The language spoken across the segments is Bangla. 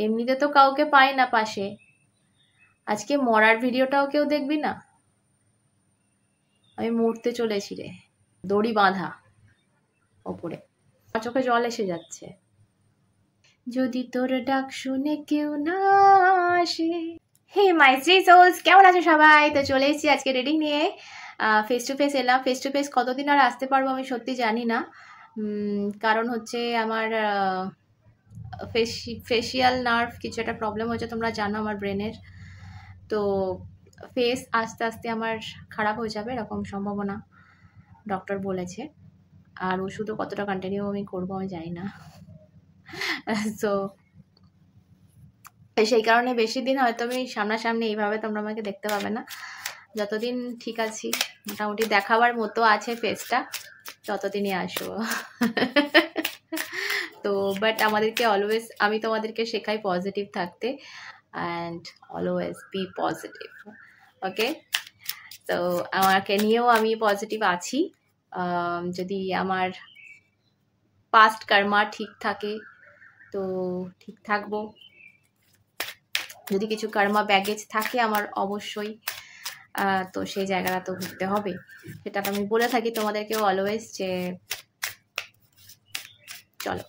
এমনিতে তো কাউকে পাই না পাশে, আজকে মরার ভিডিওটাও কেউ দেখবি না? আমি মরতে চলেছি রে, দড়ি বাঁধা ওপরে, আমার চোখে জল এসে যাচ্ছে। যদি তোর ডাক শুনে কেউ না আসে। হে মাই থ্রি সোলস, কেমন আছো সবাই? তো চলে এসেছি আজকে রিডিং নিয়ে। ফেস টু ফেস এলাম। ফেস টু ফেস কতদিন আর আসতে পারবো আমি সত্যি জানি না। কারণ হচ্ছে আমার ফেসিয়াল নার্ভ কিছু একটা প্রবলেম হয়েছে, তোমরা জানো আমার ব্রেনের। তো ফেস আস্তে আস্তে আমার খারাপ হয়ে যাবে এরকম সম্ভাবনা ডক্টর বলেছে। আর ওষুধও কতটা কন্টিনিউ আমি করবো আমি জানি না। তো সেই কারণে বেশি দিন হয়তো আমি সামনাসামনি এইভাবে তোমরা আমাকে দেখতে পাবে না। যতদিন ঠিক আছি, মোটামুটি দেখাবার মতো আছে ফেসটা, ততদিনই আসবো। তো বাট আমাদেরকে অলওয়েজ, আমি তোমাদেরকে শেখাই পজিটিভ থাকতে, অ্যান্ড অলওয়েজ বি পজিটিভ। ওকে, তো আমাকে নিয়েও আমি পজিটিভ আছি। যদি আমার পাস্ট কর্মা ঠিক থাকে তো ঠিক থাকবো, যদি কিছু কর্মা ব্যাগেজ থাকে আমার অবশ্যই, তো সেই জায়গাটা তো ঘুরতে হবে। সেটা আমি বলে থাকি তোমাদেরকেও অলওয়েজ, যে চলো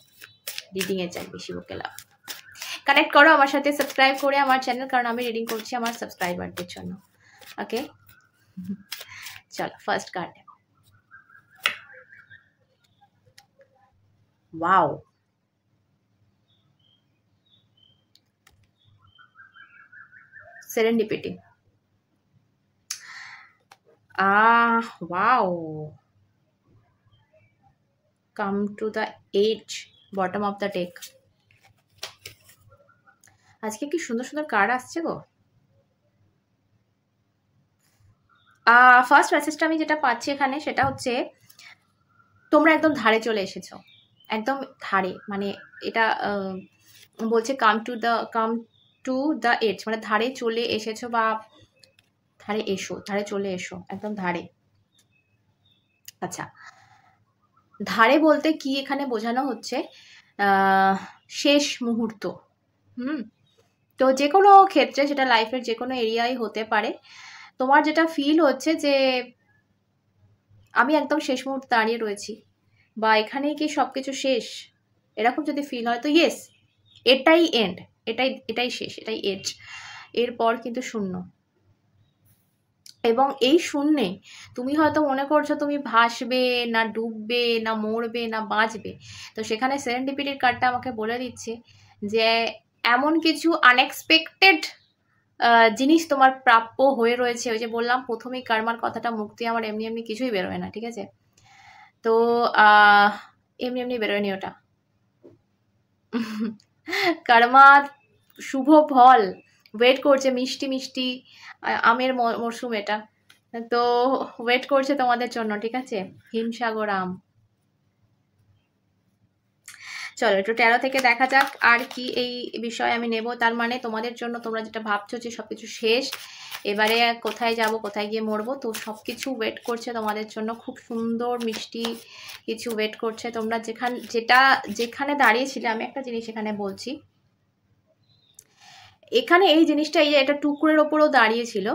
রিডিংয়ে চাই, বেশি বকে লাভ। কানেক্ট করো আমার সাথে, সাবস্ক্রাইব করে আমার চ্যানেল, কারণ আমি রিডিং করছি আমার সাবস্ক্রাইবারদের জন্য। ওকে, চলো ফার্স্ট কার্ড নেব। Wow, serendipity. Wow, come to the edge, bottom of the deck. আজকে কি সুন্দর সুন্দর কার্ড আসছে গো। ফার্স্ট মেসেজটা আমি যেটা পাচ্ছি এখানে সেটা হচ্ছে তোমরা একদম ধারে চলে এসেছো, একদম ধারে, মানে এটা বলছে কাম টু দ্য এজ, মানে ধারে চলে এসেছো, বা ধারে এসো, ধারে চলে এসো, একদম ধারে। আচ্ছা, ধারে বলতে কি এখানে বোঝানো হচ্ছে? শেষ মুহূর্ত। তো যে কোনো ক্ষেত্রে, সেটা লাইফের যে কোনো এরিয়াই হতে পারে, তোমার যেটা ফিল হচ্ছে যে আমি একদম শেষ মুহূর্তে দাঁড়িয়ে রয়েছি, বা এখানেই কি সবকিছু শেষ, এরকম যদি ফিল হয় তো ইয়েস, এটাই এন্ড, এটাই শেষ, এটাই এজ। এরপর কিন্তু শূন্য, এবং এই শূন্যে তুমি হয়তো মনে করছো তুমি ভাসবে না, ডুববে না, মরবে না, বাঁচবে। তো সেখানে সেরেন্ডিপিটির কার্ডটা আমাকে বলে দিচ্ছে যে এমন কিছু আনএক্সপেক্টেড জিনিস তোমার প্রাপ্য হয়ে রয়েছে। ওই যে বললাম প্রথমেই কার্মার কথাটা, মুক্তি আমার এমনি এমনি কিছুই বেরোয় না, ঠিক আছে? তো এমনি এমনি বেরোয়নি ওটা। কার্মার শুভ ফল ওয়েট করছে, মিষ্টি মিষ্টি আমের মরশুম এটা, তো ওয়েট করছে তোমাদের জন্য, ঠিক আছে? হিমসাগর আম। চলো একটু ট্যারো থেকে দেখা যাক আর কি এই বিষয়ে আমি নেব। তার মানে তোমাদের জন্য, তোমরা যেটা ভাবছো যে সবকিছু শেষ, এবারে কোথায় যাব, কোথায় গিয়ে মরবো, তো সবকিছু ওয়েট করছে তোমাদের জন্য, খুব সুন্দর মিষ্টি কিছু ওয়েট করছে। তোমরা যেখানে দাঁড়িয়েছিলে, আমি একটা জিনিস এখানে বলছি, এখানে এই জিনিসটা, এই যে এটা টুকরের ওপরও দাঁড়িয়েছিল,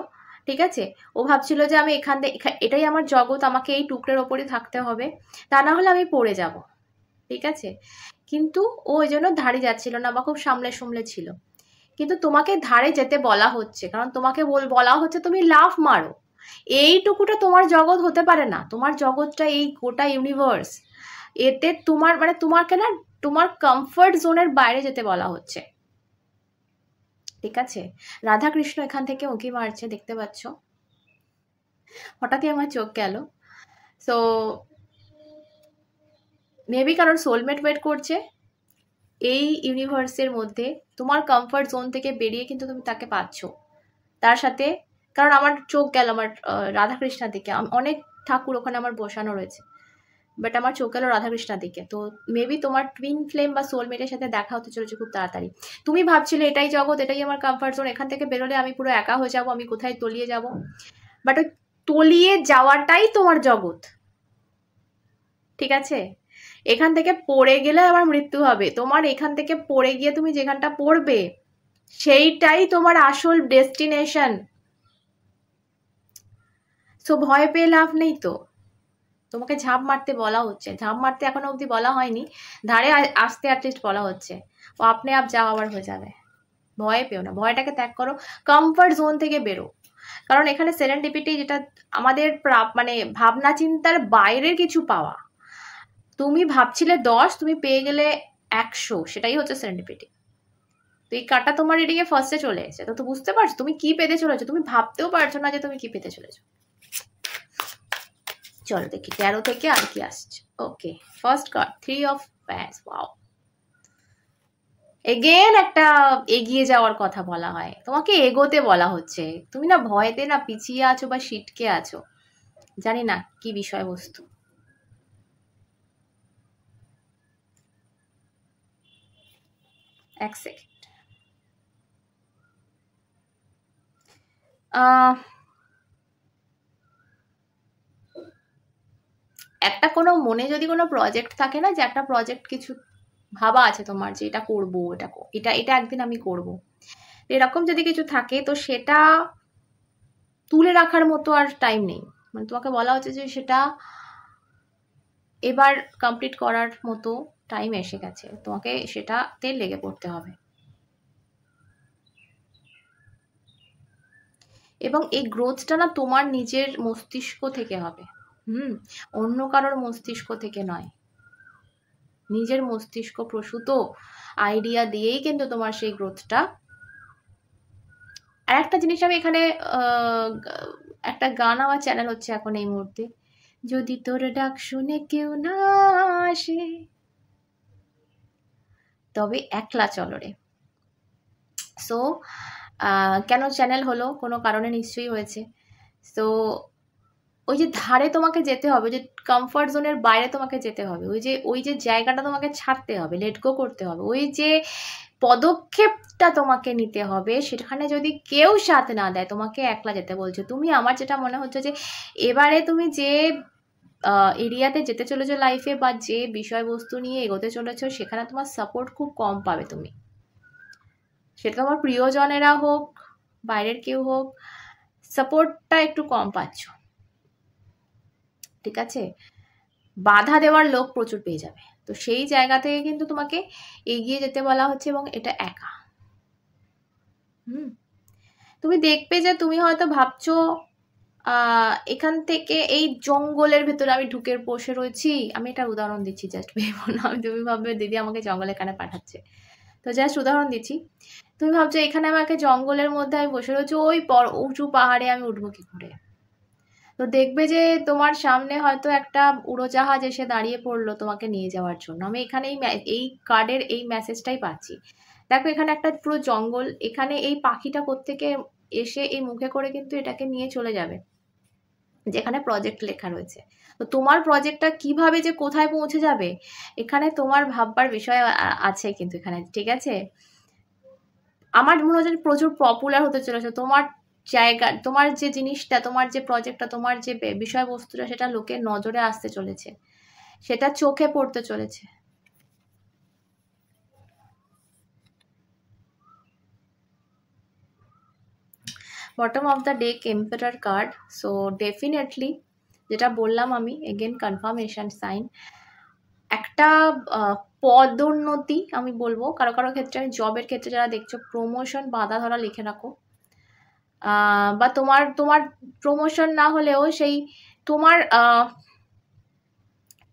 ঠিক আছে? ও ভাবছিল যে আমি এটাই আমার জগৎ, আমাকে এই টুকরের ওপরই থাকতে হবে, তা না হলে আমি পড়ে যাব, ঠিক আছে? কিন্তু ও ওই জন্য ধারে যাচ্ছিল না, বা খুব সামলে ছিল। কিন্তু তোমাকে ধারে যেতে বলা হচ্ছে, কারণ তোমাকে বলা হচ্ছে তুমি লাফ মারো। এইটুকুটা তোমার জগৎ হতে পারে না, তোমার জগৎটা এই গোটা ইউনিভার্স, এতে তোমার মানে তোমাকে না, তোমার কমফর্ট জোনের বাইরে যেতে বলা হচ্ছে, ঠিক আছে? রাধাকৃষ্ণ এখান থেকে উঁকি মারছে, দেখতে পাচ্ছ? হঠাৎই আমার চোখ গেল। সো মেবি কারণ সোলমেট ওয়েট করছে এই ইউনিভার্সের মধ্যে, তোমার কমফর্ট জোন থেকে বেরিয়ে কিন্তু তুমি তাকে পাচ্ছ তার সাথে। কারণ আমার চোখ গেল আমার রাধাকৃষ্ণার দিকে, অনেক ঠাকুর ওখানে আমার বসানো রয়েছে, বাট আমার চোখ গেল রাধাকৃষ্ণার দিকে। তো মেবি তোমার টুইন ফ্লেম বা সোলমেটের সাথে দেখা হতে চলেছে খুব তাড়াতাড়ি। তুমি ভাবছিলে এটাই জগৎ, এটাই আমার কমফর্ট জোন, এখান থেকে বেরোলে আমি পুরো একা হয়ে যাব, আমি কোথায় তলিয়ে যাব। বাট ওই তলিয়ে যাওয়াটাই তোমার জগৎ, ঠিক আছে? এখান থেকে পড়ে গেলে আবার মৃত্যু হবে। তোমার এখান থেকে পড়ে গিয়ে তুমি যেখানটা পড়বে সেইটাই তোমার আসল ডেস্টিনেশন। সো ভয় পেয়ে লাভ নেই তো। তোমাকে ঝাঁপ মারতে বলা হচ্ছে, ঝাঁপ মারতে এখনো অবধি বলা হয়নি, ধারে আসতে অ্যাটলিস্ট বলা হচ্ছে। ও আপনি আপ যা হওয়ার হয়ে যাবে। ভয় পেও না, ভয়টাকে ত্যাগ করো, কমফর্ট জোন থেকে বেরো। কারণ এখানে সেরেন্ডিপিটি যেটা আমাদের মানে ভাবনা চিন্তার বাইরের কিছু পাওয়া। তুমি ভাবছিলে 10, তুমি পেয়ে গেলে 100, সেটাই হচ্ছে সেরেন্ডিপিটি। তো এই কার্ডটা তোমার রিডিং এ ফার্স্টে চলে এসেছে, তো বুঝতে পারছো তুমি কি পেতে চলেছো, তুমি ভাবতেও পারছো না যে তুমি কি পেতে চলেছো। চলো দেখি 13 থেকে আর কি আসছে। Okay, first card 3 of pans. Wow, again একটা এগিয়ে যাওয়ার কথা বলা হয়, তোমাকে এগোতে বলা হচ্ছে। তুমি না ভয়তে না পিছিয়ে আছো বা সিটকে আছো, জানি না কি বিষয়বস্তু। এক সেকেন্ড। একটা কোনো মনে যদি কোনো প্রজেক্ট থাকে না, যে একটা প্রজেক্ট কিছু ভাবা আছে তোমার, যে এটা করবো, এটা একদিন আমি করব, এরকম যদি কিছু থাকে, তো সেটা তুলে রাখার মতো আর টাইম নেই। মানে তোমাকে বলা হচ্ছে যে সেটা এবার কমপ্লিট করার মতো টাইম এসে গেছে, তোমাকে সেটাতে লেগে পড়তে হবে। এবং এই গ্রোথটা না তোমার নিজের মস্তিষ্ক থেকে হবে, অন্য কারোর মস্তিষ্ক থেকে নয়। নিজের মস্তিষ্ক প্রসূত আইডিয়া দিয়েই কিন্তু তোমার সেই গ্রোথটা। আর একটা জিনিস আমি এখানে একটা গান আমার চ্যানেল হচ্ছে এখন এই মুহূর্তে, যদি তোর ডাক শুনে কেউ না আসে তবে একলা চলো রে। সো কেন চ্যানেল হলো, কোনো কারণে নিশ্চয়ই হয়েছে। সো ওই যে ধারে তোমাকে যেতে হবে, যে কমফর্ট জোনের বাইরে তোমাকে যেতে হবে, ওই যে জায়গাটা তোমাকে ছাড়তে হবে, লেট গো করতে হবে, ওই যে পদক্ষেপটা তোমাকে নিতে হবে, সেখানে যদি কেউ সাথ না দেয়, তোমাকে একলা যেতে বলছো তুমি। আমার যেটা মনে হচ্ছে যে এবারে তুমি যে এরিয়াতে যেতে চলেছো লাইফে, বা যে বিষয়বস্তু নিয়ে এগোতে চলেছো, সেখানে তোমার সাপোর্ট খুব কম পাবে তুমি। সেটা তোমার প্রিয়জনেরা হোক, বাইরের কেউ হোক, সাপোর্টটা একটু কম পাচ্ছ, ঠিক আছে? বাধা দেওয়ার লোক প্রচুর পেয়ে যাবে। তো সেই জায়গা থেকে কিন্তু তোমাকে এগিয়ে যেতে বলা হচ্ছে, এবং এটা একা। তুমি দেখবে যে তুমি হয়তো ভাবছো এখান থেকে এই জঙ্গলের ভেতরে আমি ঢুকে বসে রয়েছি। আমি এটা উদাহরণ দিচ্ছি, জাস্ট ভেবো না তুমি ভাববে দিদি আমাকে জঙ্গলে এখানে পাঠাচ্ছে, তো জাস্ট উদাহরণ দিচ্ছি। তুমি ভাবছো এখানে আমাকে জঙ্গলের মধ্যে আমি বসে রয়েছি, ওই উঁচু পাহাড়ে আমি উঠবো কি করে। তো দেখবে যে তোমার সামনে হয়তো একটা উড়োজাহাজ এসে দাঁড়িয়ে পড়লো তোমাকে নিয়ে যাওয়ার জন্য। আমি এখানে এই কার্ডের এই মেসেজটাই পাচ্ছি। দেখো এখানে একটা পুরো জঙ্গল, এখানে এই পাখিটা কোত্থেকে এসে এই মুখে করে কিন্তু এটাকে নিয়ে চলে যাবে যেখানে প্রজেক্ট লেখা রয়েছে। তো তোমার প্রজেক্টটা কিভাবে যে কোথায় পৌঁছে যাবে, এখানে তোমার ভাববার বিষয় আছে কিন্তু এখানে, ঠিক আছে? আমার মনে হচ্ছে প্রচুর পপুলার হতে চলেছে তোমার জায়গা, তোমার যে জিনিসটা, তোমার যে প্রজেক্টটা, তোমার যে বিষয়বস্তুটা, সেটা লোকের নজরে আসতে চলেছে, সেটা চোখে পড়তে চলেছে। Bottom of the deck emperor card. So definitely যেটা বললাম আমি, এগেন কনফার্মেশন সাইন, একটা পদোন্নতি আমি বলবো। কারো কারো ক্ষেত্রে, আমি জবের ক্ষেত্রে যারা দেখছো, প্রমোশন বাধা ধরা লিখে রাখো। বা তোমার প্রমোশন না হলেও সেই তোমার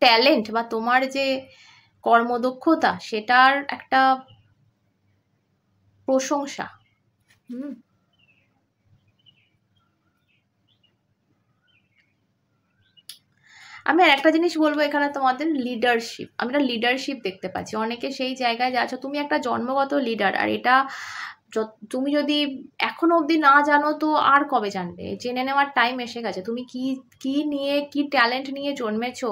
ট্যালেন্ট বা তোমার যে কর্মদক্ষতা, সেটার একটা প্রশংসা। আমি আর একটা জিনিস বলবো, এখানে তোমাদের লিডারশিপ, আমি একটা লিডারশিপ দেখতে পাচ্ছি। অনেকে সেই জায়গায় যাচ্ছ, তুমি একটা জন্মগত লিডার, আর এটা তুমি যদি এখনো অবধি না জানো তো আর কবে জানবে। জেনে নেওয়ার টাইম এসে গেছে। তুমি কি নিয়ে, কি ট্যালেন্ট নিয়ে জন্মেছো,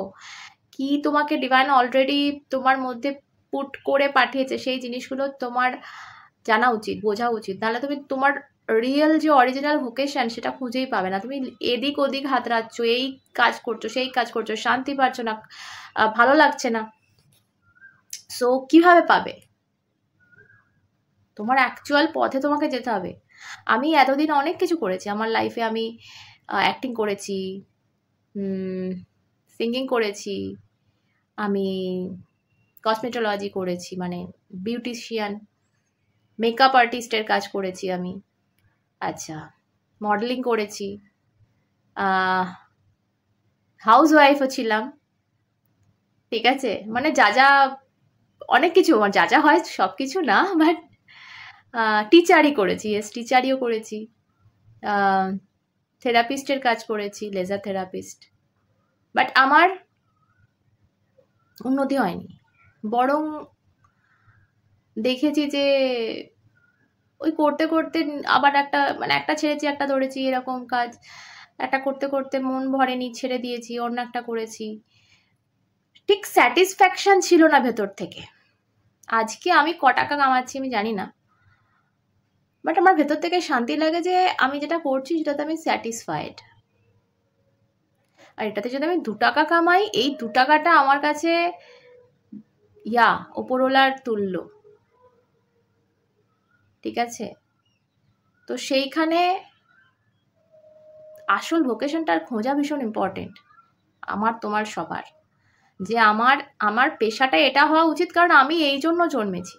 কি তোমাকে ডিভাইন অলরেডি তোমার মধ্যে পুট করে পাঠিয়েছে, সেই জিনিসগুলো তোমার জানা উচিত, বোঝা উচিত। নাহলে তুমি তোমার রিয়েল যে অরিজিনাল ভোকেশন, সেটা খুঁজেই পাবে না। তুমি এদিক ওদিক হাতড়াচ্ছ, এই কাজ করছো, সেই কাজ করছো, শান্তি পাচ্ছ না, ভালো লাগছে না। সো কিভাবে পাবে? তোমার অ্যাকচুয়াল পথে তোমাকে যেতে হবে। আমি এতদিন অনেক কিছু করেছি আমার লাইফে। আমি অ্যাক্টিং করেছি, সিঙ্গিং করেছি, আমি কসমেটোলজি করেছি, মানে বিউটিশিয়ান, মেকআপ আর্টিস্টের কাজ করেছি আমি। আচ্ছা, মডেলিং করেছি, হাউস ওয়াইফও ছিলাম। ঠিক আছে, মানে যা যা অনেক কিছু, যা যা হয় সব কিছু না, বাট টিচারই করেছি, ইয়েস টিচারিও করেছি, থেরাপিস্টের কাজ করেছি, লেজার থেরাপিস্ট। বাট আমার উন্নতি হয়নি, বরং দেখেছি যে ওই করতে করতে আবার একটা ছেড়েছি, একটা ধরেছি, এরকম কাজ একটা করতে করতে মন ভরেনি, ছেড়ে দিয়েছি, অন্য একটা করেছি। ঠিক স্যাটিসফ্যাকশন ছিল না ভেতর থেকে। আজকে আমি ক টাকা কামাচ্ছি আমি জানি না, বাট আমার ভেতর থেকে শান্তি লাগে যে আমি যেটা করছি সেটাতে আমি স্যাটিসফাইড। আর এটাতে যদি আমি 2 টাকা কামাই, এই 2 টাকাটা আমার কাছে ওপরওয়ালার তুল্য। ঠিক আছে, তো সেইখানে আসল ভোকেশনটার খোঁজা ভীষণ ইম্পর্টেন্ট আমার, তোমার, সবার। যে আমার পেশাটা এটা হওয়া উচিত, কারণ আমি এই জন্য জন্মেছি।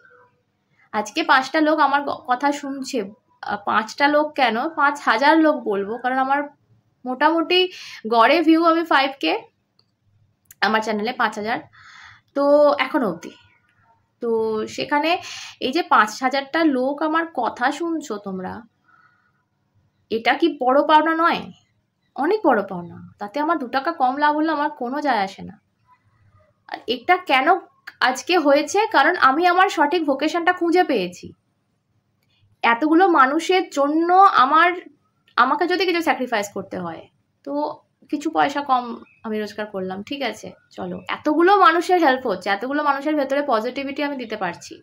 আজকে 5টা লোক আমার কথা শুনছে, 5টা লোক কেন, 5,000 লোক বলবো, কারণ আমার মোটামুটি গড়ে ভিউ আমি 5K আমার চ্যানেলে, 5,000 তো এখনো অবধি। তো সেখানে এই যে 5,000টা লোক আমার কথা শুনছো তোমরা, এটা কি বড় পাওনা নয়? অনেক বড় পাওনা। তাতে আমার 2 টাকা কম লাভ হলে আমার কোনো যায় আসে না। আর এটা কেন আজকে হয়েছে? কারণ আমি আমার সঠিক ভোকেশনটা খুঁজে পেয়েছি। এতগুলো মানুষের জন্য আমাকে যদি কিছু স্যাক্রিফাইস করতে হয়, তো কিছু পয়সা কম আমি রোজগার করলাম, ঠিক আছে, চলো। এতগুলো মানুষের হেল্প হচ্ছে, এতগুলো মানুষের ভেতরে পজিটিভিটি আমি দিতে পারছি,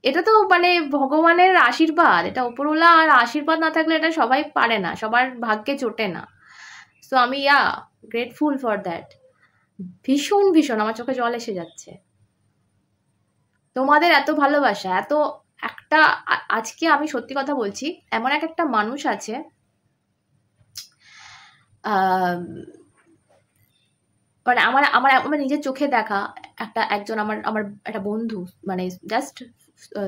এটা তো মানে ভগবানের আশীর্বাদ। এটা উপরওয়ালা আর আশীর্বাদ না থাকলে এটা সবাই পারে না, সবার ভাগ্যে জোটে না। সো আমি গ্রেটফুল ফর দ্যাট। ভীষণ ভীষণ আমার চোখে জল এসে যাচ্ছে। তোমাদের এত ভালোবাসা, এত একটা আজকে আমি সত্যি কথা বলছি, এমন একটা মানুষ আছে, মানে আমার নিজের চোখে দেখা একজন আমার একটা বন্ধু, মানে জাস্ট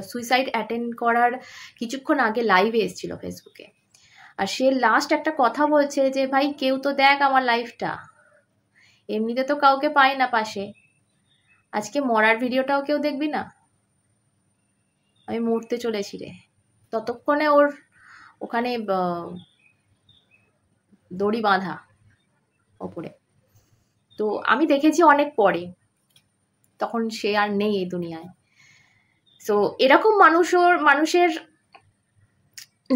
সুইসাইড অ্যাটেন্ড করার কিছুক্ষণ আগে লাইভে এসেছিল ফেসবুকে। আর সে লাস্ট একটা কথা বলছে যে ভাই কেউ তো দেখ আমার লাইফটা, এমনিতে তো কাউকে পাই না পাশে, আজকে মরার ভিডিওটাও কেউ দেখবি না? আমি মরতে চলেছি রে। ততক্ষণে ওর ওখানে দড়ি বাঁধা ওপরে। তো আমি দেখেছি অনেক পরে, তখন সে আর নেই এই দুনিয়ায়। সো এরকম মানুষের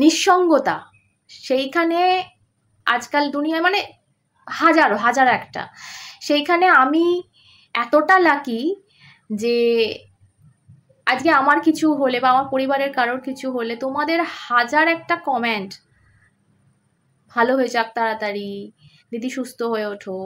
নিঃসঙ্গতা, সেইখানে আজকাল দুনিয়ায় মানে হাজার একটা, সেইখানে আমি এতটা লাকি যে আজকে আমার কিছু হলে বা আমার পরিবারের কারোর কিছু হলে তোমাদের হাজার একটা কমেন্ট, ভালো হয়ে যাক তাড়াতাড়ি, দিদি সুস্থ হয়ে ওঠো,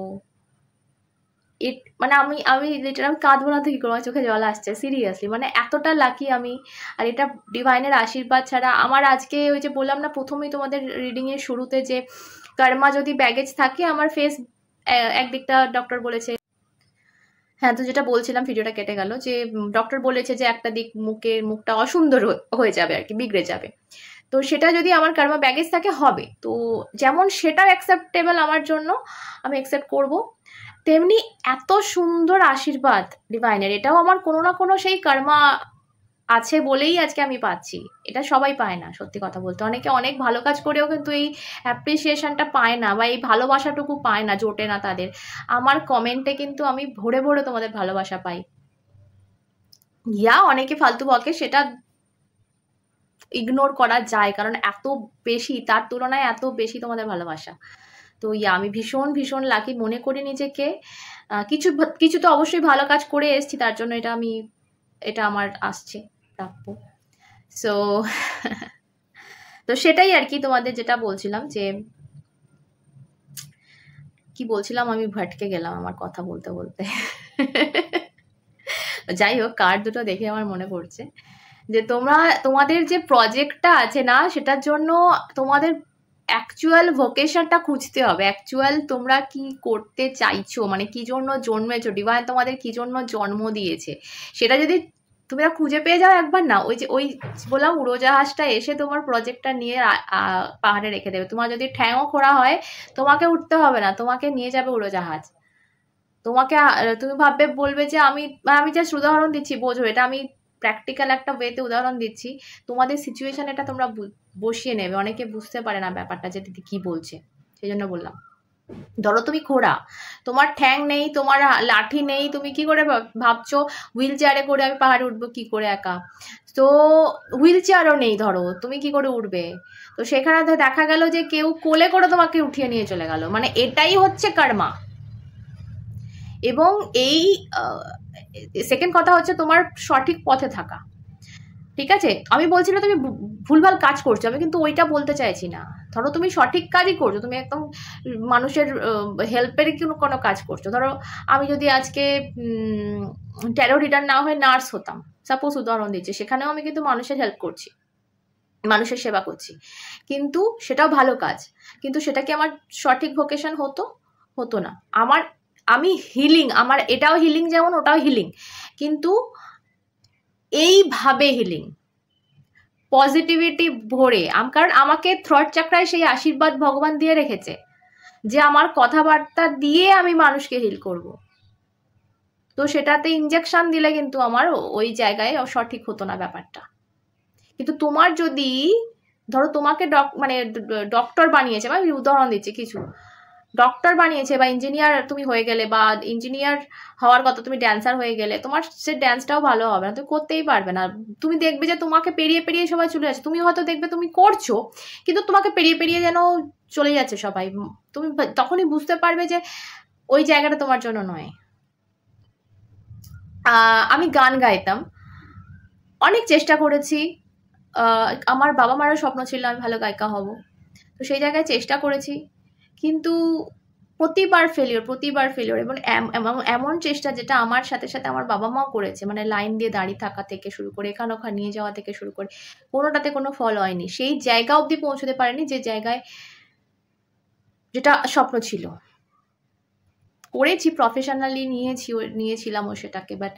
মানে আমি লিটারালি কাঁদবো না তো কি করবো, চোখে জল আসছে সিরিয়াসলি, মানে এতটা লাকি আমি। আর এটা ডিভাইনের আশীর্বাদ ছাড়া আমার আজকে ওই যে বললাম না প্রথমেই তোমাদের রিডিং এর শুরুতে, যে কর্মা যদি ব্যাগেজ থাকে, আমার ফেস একদিকটা ডক্টর বলেছে, হ্যাঁ, তো যেটা বলছিলাম ভিডিওটা কেটে গেল, যে ডক্টর বলেছে যে একটা দিক মুখটা অসুন্দর হয়ে যাবে আর কি, বিগড়ে যাবে। তো সেটা যদি আমার কর্মা ব্যাগেজ থাকে হবে, তো যেমন সেটাও অ্যাকসেপ্টেবল আমার জন্য, আমি অ্যাকসেপ্ট করব, তেমনি এত সুন্দর আশীর্বাদ ডিভাইনের, এটাও আমার কোনো না কোনো সেই কর্মা আছে বলেই আজকে আমি পাচ্ছি। এটা সবাই পায় না, সত্যি কথা বলতে। অনেকে অনেক ভালো কাজ করেও কিন্তু এই অ্যাপ্রিসিয়েশনটা পায় না, বা এই ভালোবাসাটুকু পায় না, জোটে না তাদের। আমার কমেন্টে কিন্তু আমি ভরে ভরে তোমাদের ভালোবাসা পাই। অনেকে ফালতু বকে, সেটা ইগনোর করা যায়, কারণ এত বেশি, তার তুলনায় এত বেশি তোমাদের ভালোবাসা। তো আমি ভীষণ ভীষণ লাকি মনে করি নিজেকে। কিছু কিছু তো অবশ্যই ভালো কাজ করে এসেছি, তার জন্য এটা আমার আসছে প্রাপ্য। সো তো সেটাই আর কি, তোমাদের যেটা বলছিলাম, যে কি বলছিলাম, আমি ভটকে গেলাম আমার কথা বলতে বলতে। যাই হোক, কার্ড দুটো দেখে আমার মনে পড়ছে যে তোমাদের যে প্রজেক্টটা আছে না, সেটার জন্য তোমাদের অ্যাকচুয়াল ভোকেশনটা খুঁজতে হবে। অ্যাকচুয়াল তোমরা কি করতে চাইছো, মানে কি জন্য জন্মেছো, ডিভাইন তোমাদের কি জন্য জন্ম দিয়েছে, সেটা যদি তোমরা খুঁজে পেয়ে যাও একবার না, ওই বললাম উড়োজাহাজটা এসে তোমার প্রজেক্টটা নিয়ে পাহাড়ে রেখে দেবে। তোমার যদি ঠ্যাংও খোঁড়া হয়, তোমাকে উঠতে হবে না, তোমাকে নিয়ে যাবে উড়োজাহাজ। তোমাকে তুমি ভাববে, বলবে যে আমি জাস্ট উদাহরণ দিচ্ছি, বোঝো, এটা আমি প্র্যাকটিক্যাল একটা ওয়েতে উদাহরণ দিচ্ছি। তোমাদের সিচুয়েশন এটা তোমরা বসিয়ে নেবে। অনেকে বুঝতে পারে না ব্যাপারটা যে দিদি কি বলছে, সেই জন্য বললাম। ধরো তুমি খোঁড়া, তোমার ঠ্যাং নেই, তোমার লাঠি নেই, তুমি কি করে ভাবছো হুইল চেয়ারে করে আমি পাহাড়ে উঠবো কি করে একা? তো হুইল চেয়ারও নেই, ধরো তুমি কি করে উঠবে? তো সেখানে দেখা গেল যে কেউ কোলে করে তোমাকে উঠিয়ে নিয়ে চলে গেল, মানে এটাই হচ্ছে কর্মা। এবং এই সেকেন্ড কথা হচ্ছে তোমার সঠিক পথে থাকা। ঠিক আছে, আমি বলছি না তুমি ভুলভাল কাজ করছো, আমি কিন্তু ওইটা বলতে চাইছি না। ধরো তুমি সঠিক কাজই করছো, তুমি একদম মানুষের হেল্পের কোনো কাজ করছো। ধরো আমি যদি আজকে ট্যারো রিডার না হয়ে নার্স হতাম, সাপোজ উদাহরণ দিচ্ছি, সেখানেও আমি কিন্তু মানুষের হেল্প করছি, মানুষের সেবা করছি, কিন্তু সেটাও ভালো কাজ। কিন্তু সেটা কি আমার সঠিক ভোকেশন হতো না। আমি হিলিং, আমার এটাও হিলিং যেমন ওটাও হিলিং, কিন্তু এইভাবে হিলিং, পজিটিভিটি ভরে। কারণ আমাকে থ্রট চাকরায় সেই আশীর্বাদ ভগবান দিয়ে রেখেছে যে আমার কথাবার্তা দিয়ে আমি মানুষকে হিল করব। তো সেটাতে ইনজেকশন দিলে কিন্তু আমার ওই জায়গায় সঠিক হতো না ব্যাপারটা। কিন্তু তোমার যদি ধরো তোমাকে মানে ডক্টর বানিয়েছে, বা আমি উদাহরণ দিচ্ছি, কিছু ডক্টর বানিয়েছে বা ইঞ্জিনিয়ার তুমি হয়ে গেলে, বা ইঞ্জিনিয়ার হওয়ার কথা তুমি ড্যান্সার হয়ে গেলে, তোমার সে ড্যান্সটাও ভালো হবে না, তুমি করতেই পারবে না। তুমি দেখবে যে তোমাকে পেরিয়ে পেরিয়ে সবাই চলে যাচ্ছে, তুমি হয়তো দেখবে তুমি করছো, কিন্তু তোমাকে পেরিয়ে পেরিয়ে যেন চলে যাচ্ছে সবাই। তুমি তখনই বুঝতে পারবে যে ওই জায়গাটা তোমার জন্য নয়। আমি গান গাইতাম, অনেক চেষ্টা করেছি, আমার বাবা মারও স্বপ্ন ছিল আমি ভালো গায়িকা হব, তো সেই জায়গায় চেষ্টা করেছি, কিন্তু প্রতিবার ফেলিওর। এবং এমন চেষ্টা যেটা আমার সাথে সাথে আমার বাবা মাও করেছে, মানে লাইন দিয়ে দাঁড়িয়ে থাকা থেকে শুরু করে এখানে ওখানে নিয়ে যাওয়া থেকে শুরু করে, কোনোটাতে কোনো ফল হয়নি। সেই জায়গা অবধি পৌঁছতে পারেনি যে জায়গায় যেটা স্বপ্ন ছিল। করেছি, প্রফেশনালি নিয়েছিলামও সেটাকে, বাট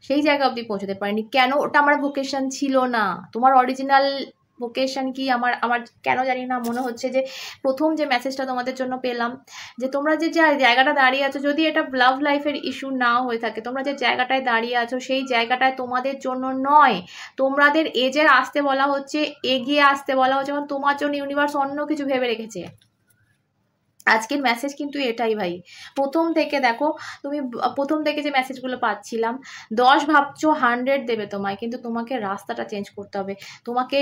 সেই জায়গা অবধি পৌঁছতে পারিনি। কেন? ওটা আমার ভোকেশন ছিল না। তোমার অরিজিনাল ভোকেশন কি? আমার কেন জানি না মনে হচ্ছে যে প্রথম যে মেসেজটা তোমাদের জন্য পেলাম, যে তোমরা যে জায়গাটা দাঁড়িয়ে আছো, যদি এটা লাভ লাইফের ইস্যু না হয়ে থাকে, তোমরা যে জায়গাটায় দাঁড়িয়ে আছো সেই জায়গাটায় তোমাদের জন্য নয়। তোমাদের এজের আসতে বলা হচ্ছে, এগিয়ে আসতে বলা হচ্ছে, এবং তোমার জন্য ইউনিভার্স অন্য কিছু ভেবে রেখেছে। আজকের মেসেজ কিন্তু এটাই ভাই। প্রথম থেকে দেখো, তুমি প্রথম থেকে যে মেসেজগুলো পাচ্ছিলাম, 10 ভাবছো 100 দেবে তোমায়, কিন্তু তোমাকে রাস্তাটা চেঞ্জ করতে হবে, তোমাকে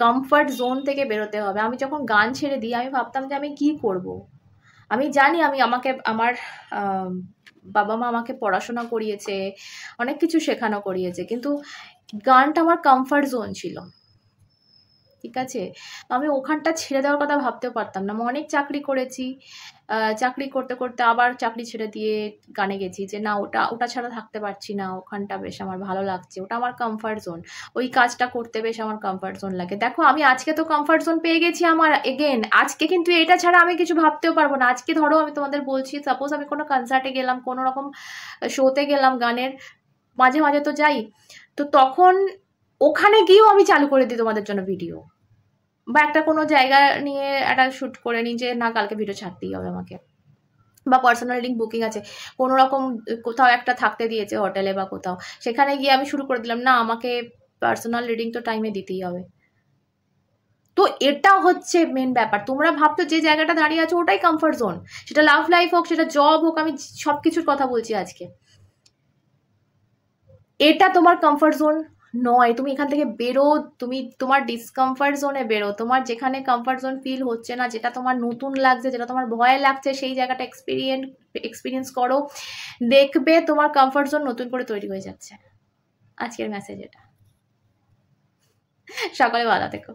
কমফর্ট জোন থেকে বেরোতে হবে। আমি যখন গান ছেড়ে দিই, আমি ভাবতাম যে আমি কি করব। আমি জানি আমার বাবা মা আমাকে পড়াশোনা করিয়েছে, অনেক কিছু শেখানো করিয়েছে, কিন্তু গানটা আমার কমফর্ট জোন ছিল। ঠিক আছে, আমি ওখানটা ছেড়ে দেওয়ার কথা ভাবতেও পারতাম না। আমি অনেক চাকরি করেছি, চাকরি করতে করতে আবার চাকরি ছেড়ে দিয়ে গানে গেছি, যে না ওটা ছাড়া থাকতে পারছি না, ওখানটা বেশ আমার ভালো লাগছে, ওটা আমার কমফর্ট জোন, ওই কাজটা করতে বেশ আমার কমফর্ট জোন লাগে। দেখো আমি আজকে তো কমফর্ট জোন পেয়ে গেছি আমার, এগেন আজকে কিন্তু এটা ছাড়া আমি কিছু ভাবতেও পারবো না। আজকে ধরো আমি তোমাদের বলছি, সাপোজ আমি কোনো কনসার্টে গেলাম, কোনো রকম শোতে গেলাম গানের, মাঝে মাঝে তো যাই, তো তখন ওখানে গিয়েও আমি চালু করে দিই তোমাদের জন্য ভিডিও, বা একটা কোনো জায়গা নিয়ে একটা শ্যুট করে নিই যে না কালকে ভিডিও ছাড়তেই হবে আমাকে, বা পার্সোনাল লিঙ্ক বুকিং আছে, কোনো রকম কোথাও একটা থাকতে দিয়েছে হোটেলে বা কোথাও, সেখানে গিয়ে আমি শুরু করে দিলাম, না আমাকে পার্সোনাল রিডিং তো টাইমে দিতেই হবে। তো এটা হচ্ছে মেন ব্যাপার। তোমরা ভাবতো যে জায়গাটা দাঁড়িয়ে আছো ওটাই কমফর্ট জোন, সেটা লাভ লাইফ হোক, সেটা জব হোক, আমি সব কিছুর কথা বলছি আজকে। এটা তোমার কমফর্ট জোন নয়, তুমি এখান থেকে বেরো, তুমি তোমার ডিসকমফর্ট জোনে বেরো, তোমার যেখানে কমফর্ট জোন ফিল হচ্ছে না, যেটা তোমার নতুন লাগছে, যেটা তোমার ভয় লাগছে, সেই জায়গাটা এক্সপিরিয়েন্স করো, দেখবে তোমার কমফর্ট জোন নতুন করে তৈরি হয়ে যাচ্ছে। আজকের মেসেজ এটা। সকালে ভালো থেকো।